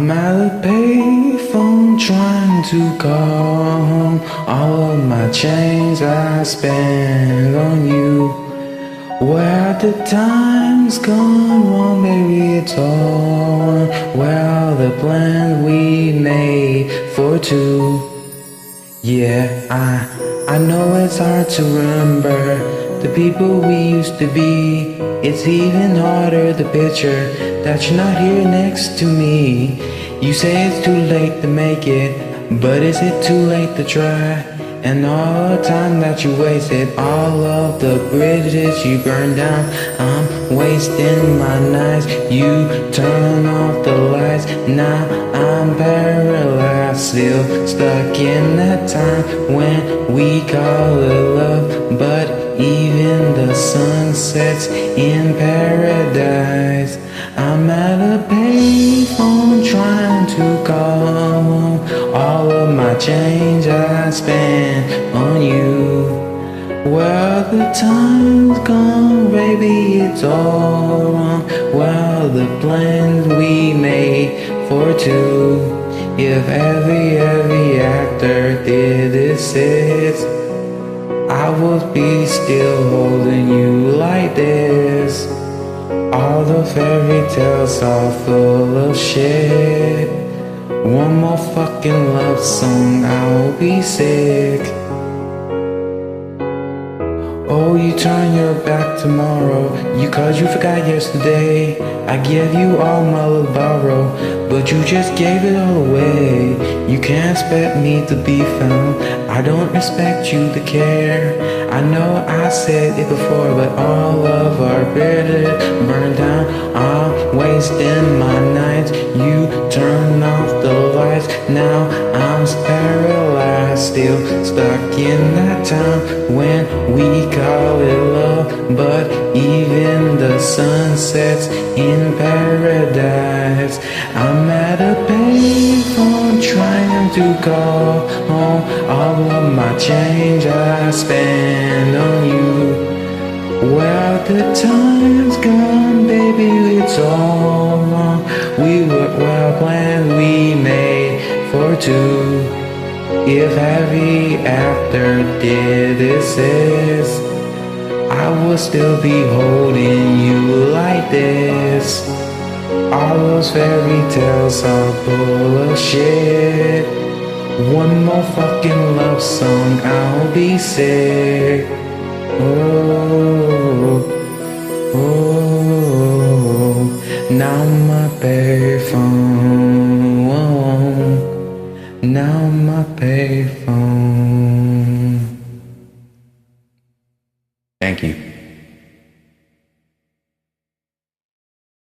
I'm at a payphone trying to call home. All of my change I spent on you. Where the time's gone wrong, baby, it's all wrong. Well, the plan we made for two. Yeah, I know it's hard to remember the people we used to be. It's even harder to picture that you're not here next to me. You say it's too late to make it, but is it too late to try? And all the time that you wasted, all of the bridges you burned down, I'm wasting my nights. You turn off the lights, now I'm paralyzed, still stuck in that time when we call it love. But even the sun sets in paradise. I'm at a payphone trying to call home. All of my change I spent on you. Well, the time's gone, baby, it's all wrong. Well, the plans we made for two. If every actor did this, I would be still holding you like this. All the fairy tales are full of shit. One more fucking love song, I'll be sick. Oh, you turn your back tomorrow, cause you forgot yesterday. I gave you all my little borrow, but you just gave it all away. You can't expect me to be found, I don't expect you to care. I know I said it before, but all of our bridges burned down. I'm wasting my nights, you turn off the lights. Now I'm paralyzed, still stuck in that time when we call it love. But even the sun sets in paradise. I'm at a payphone trying to call home. All of my change I spend on you. Well, the time's gone, baby, it's all wrong. We were well planned, we made for two. If every actor did this, I would still be holding you like this. All those fairy tales are full of shit. One more fucking love song, I'll be sick. Oh, oh, now my payphone. Now my payphone.